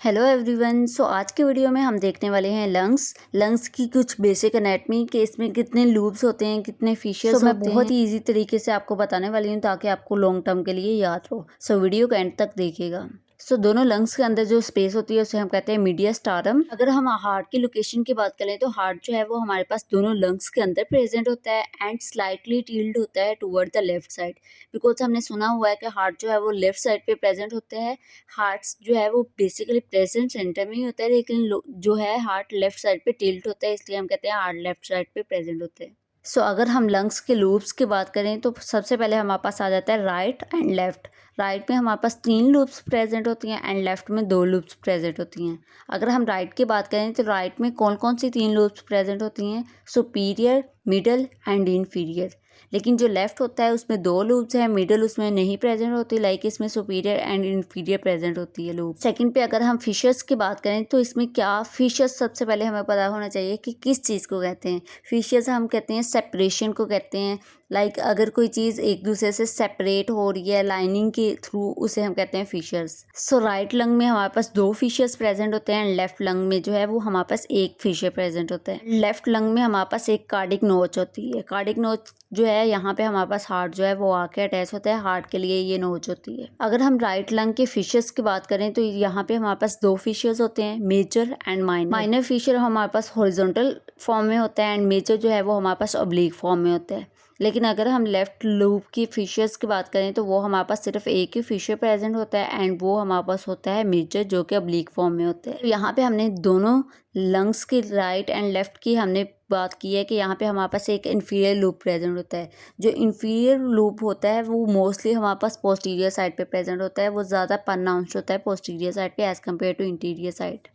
Hello everyone. आज के video में हम देखने वाले हैं लंग्स की कुछ बेसिक एनाटमी के इसमें कितने लूप्स होते हैं, कितने फीचर्स होते हैं। मैं बहुत ही इजी तरीके से आपको बताने वाली हूँ ताकि आपको लॉन्ग टर्म के लिए याद हो। वीडियो का एंड तक देखिएगा। दोनों लंग्स के अंदर जो स्पेस होती है उसे हम कहते हैं मीडियास्टारम। अगर हम हार्ट की लोकेशन की बात करें तो हार्ट जो है वो हमारे पास दोनों लंग्स के अंदर प्रेजेंट होता है एंड स्लाइटली टिल्ड होता है toward the left side, because हमने सुना हुआ है कि हार्ट जो है वो लेफ्ट साइड पे प्रेजेंट होता है। हार्ट जो है वो बेसिकली प्रेजेंट सेंटर में ही होता है, लेकिन जो है हार्ट लेफ्ट साइड पे टिल्ट होता है, इसलिए हम कहते हैं हार्ट लेफ्ट साइड पे प्रेजेंट होते हैं। अगर हम लंग्स के लूप्स की बात करें तो सबसे पहले हमारे पास आ जाता है राइट एंड लेफ्ट। राइट में हमारे पास 3 लूप्स प्रेजेंट होती हैं एंड लेफ्ट में 2 लूप्स प्रेजेंट होती हैं। अगर हम राइट की बात करें तो राइट में कौन कौन सी 3 लूप्स प्रेजेंट होती हैं? Superior, middle and inferior. लेकिन जो लेफ्ट होता है उसमें 2 लूप्स हैं, मिडल उसमें नहीं प्रेजेंट होती, लाइक इसमें सुपीरियर एंड इन्फीरियर प्रेजेंट होती है लूप। सेकंड पे अगर हम फीचर्स की बात करें तो इसमें क्या फीचर्स, सबसे पहले हमें पता होना चाहिए कि किस चीज़ को कहते हैं। फीचर्स हम कहते हैं सेपरेशन को कहते हैं। लाइक अगर कोई चीज़ एक दूसरे से सेपरेट हो रही है लाइनिंग के थ्रू, उसे हम कहते हैं फीचर्स। राइट लंग में हमारे पास 2 फीचर्स प्रेजेंट होते हैं, लेफ्ट लंग में जो है वो हमारे पास 1 फीचर प्रेजेंट होता है। लेफ्ट लंग में हमारे पास एक कार्डिक नोच होती है। कार्डिक नोच जो है यहाँ पे हमारे पास हार्ट जो है वो आके अटैच होता है, हार्ट के लिए ये नोच होती है। अगर हम राइट लंग के फीचर्स की बात करें तो यहाँ पे हमारे पास 2 फीचर्स होते हैं, major and minor. Minor feature हमारे पास हॉरिजॉन्टल फॉर्म में होता है एंड मेजर जो है वो हमारे पास ऑब्लिक फॉर्म में होता है। लेकिन अगर हम लेफ्ट लूप की फीचर्स की बात करें तो वो हमारे पास सिर्फ एक ही फीचर प्रेजेंट होता है एंड वो हमारे पास होता है मेजर, जो कि ऑब्लिक फॉर्म में होता है। यहाँ पे हमने दोनों लंग्स की राइट एंड लेफ्ट की हमने बात की है कि यहाँ पे हमारे पास एक इन्फीरियर लूप प्रेजेंट होता है। जो इन्फीरियर लूप होता है वो मोस्टली हमारे पास पोस्टीरियर साइड पे प्रेजेंट होता है, वो ज़्यादा प्रोनाउंस्ड होता है पोस्टीरियर साइड पे as compare to interior side.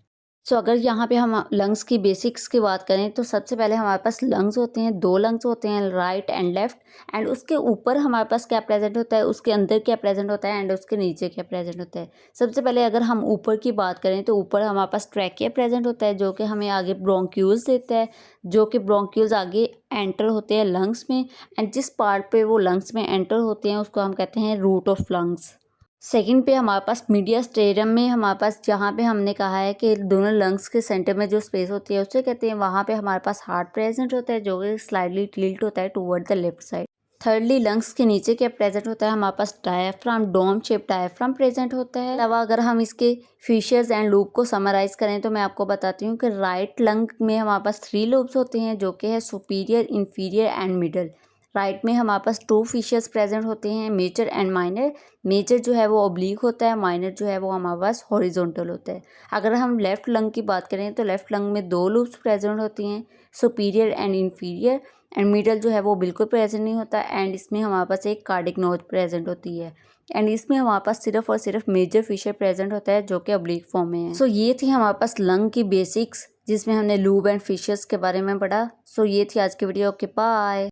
अगर यहाँ पे हम लंग्स की बेसिक्स की बात करें तो सबसे पहले हमारे पास लंग्स होते हैं, 2 लंग्स होते हैं, राइट एंड लेफ्ट। एंड उसके ऊपर हमारे पास क्या प्रेजेंट होता है, उसके अंदर क्या प्रेजेंट होता है एंड उसके नीचे क्या प्रेजेंट होता है। सबसे पहले अगर हम ऊपर की बात करें तो ऊपर हमारे पास ट्रैकिया प्रेजेंट होता है, जो कि हमें आगे ब्रोंक्यूल्स देता है, जो कि ब्रोंक्यूल्स आगे एंटर होते हैं लंग्स में एंड जिस पार्ट पे वो लंग्स में एंटर होते हैं उसको हम कहते हैं रूट ऑफ लंग्स। सेकंड पे हमारे पास मीडियास्टेरम में हमारे पास, जहाँ पे हमने कहा है कि दोनों लंग्स के सेंटर में जो स्पेस होती है उसे कहते हैं, वहाँ पे हमारे पास हार्ट प्रेजेंट होता है, जो कि स्लाइडली टिल्ट होता है toward the left side. Thirdly lungs के नीचे क्या प्रेजेंट होता है, हमारे पास diaphragm, dome shape diaphragm present होता है। अलावा अगर हम इसके फीचर्स एंड लूप को समराइज करें तो मैं आपको बताती हूँ कि राइट लंग में हमारे पास 3 लूप्स होते हैं, जो कि है superior, inferior and middle. Right में हमारे पास 2 फीचर्स प्रेजेंट होते हैं, मेजर एंड माइनर। मेजर जो है वो ऑब्लिक होता है, माइनर जो है वो हमारे पास हॉरिजॉन्टल होता है। अगर हम लेफ्ट लंग की बात करें तो लेफ्ट लंग में 2 लूप्स प्रेजेंट होती हैं, superior and inferior. And middle जो है वो बिल्कुल प्रेजेंट नहीं होता एंड इसमें हमारे पास एक कार्डिक नोच प्रेजेंट होती है एंड इसमें हमारे पास सिर्फ और सिर्फ मेजर फीचर प्रेजेंट होता है, जो कि ऑब्लिक फॉर्म में है। ये थी हमारे पास लंग की बेसिक्स, जिसमें हमने लूप एंड फीचर्स के बारे में पढ़ा। ये थी आज की वीडियो। Okay, bye.